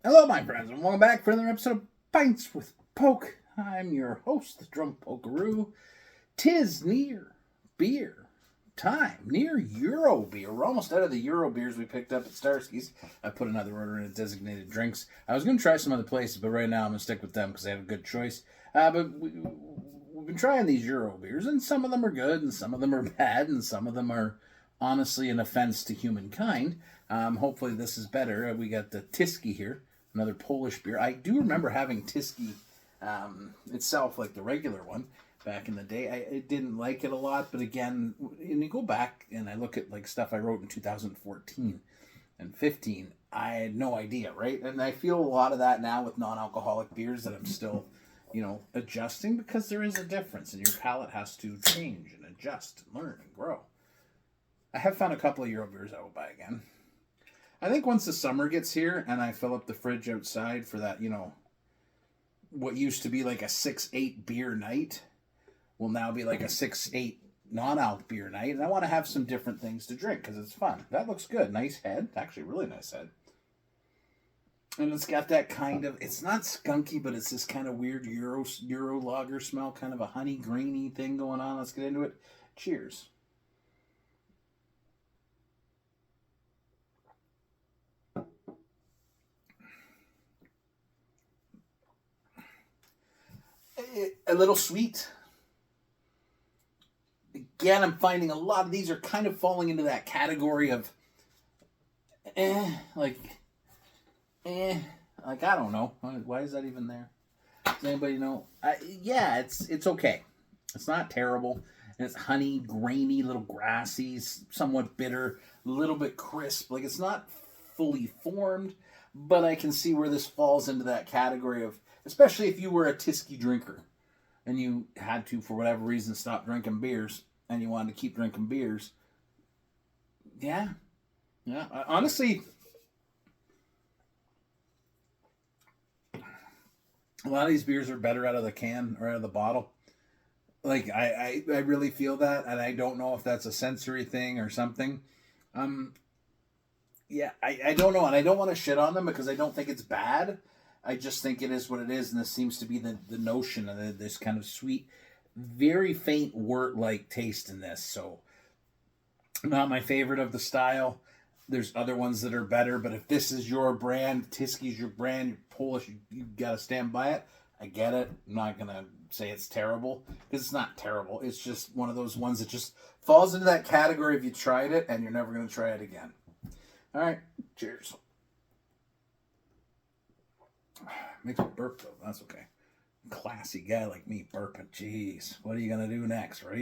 Hello, my friends, and welcome back for another episode of Pints with Poke. I'm your host, the Drunk Pokeroo. 'Tis near beer time, near Euro beer. We're almost out of the Euro beers we picked up at Tyskie. I put another order in designated drinks. I was going to try some other places, but right now I'm going to stick with them because they have a good choice. But we've been trying these Euro beers, and some of them are good, and some of them are bad, and some of them are honestly an offense to humankind. Hopefully this is better. We got the Tyskie here, another Polish beer. I do remember having Tyskie itself, like the regular one, back in the day. I didn't like it a lot, but again, when you go back and I look at like stuff I wrote in 2014 and 15, I had no idea, right? And I feel a lot of that now with non-alcoholic beers that I'm still, adjusting because there is a difference and your palate has to change and adjust and learn and grow. I have found a couple of Euro beers I will buy again. I think once the summer gets here and I fill up the fridge outside for that, what used to be like a 6-8 beer night will now be like a 6-8 non-alc beer night. And I want to have some different things to drink because it's fun. That looks good. Nice head. Actually, really nice head. And it's got that kind of, it's not skunky, but it's this kind of weird Euro lager smell, kind of a honey grainy thing going on. Let's get into it. Cheers. A little sweet. Again, I'm finding a lot of these are kind of falling into that category of I don't know. Why is that even there? Does anybody know? Yeah, it's okay. It's not terrible. And it's honey, grainy, little grassy, somewhat bitter, a little bit crisp. Like it's not fully formed, but I can see where this falls into that category of, especially if you were a Tyskie drinker and you had to, for whatever reason, stop drinking beers and you wanted to keep drinking beers. Yeah. Honestly, a lot of these beers are better out of the can or out of the bottle. Like, I really feel that, and I don't know if that's a sensory thing or something. Yeah, I don't know, and I don't want to shit on them because I don't think it's bad. I just think it is what it is, and this seems to be the notion of this kind of sweet, very faint wort-like taste in this. So, not my favorite of the style. There's other ones that are better, but if this is your brand, Tyskie's your brand, you're Polish, you gotta stand by it. I get it. I'm not gonna say it's terrible because it's not terrible. It's just one of those ones that just falls into that category if you tried it and you're never gonna try it again. All right, cheers. Makes me burp though. That's okay. Classy guy like me burping. Jeez, what are you gonna do next, right?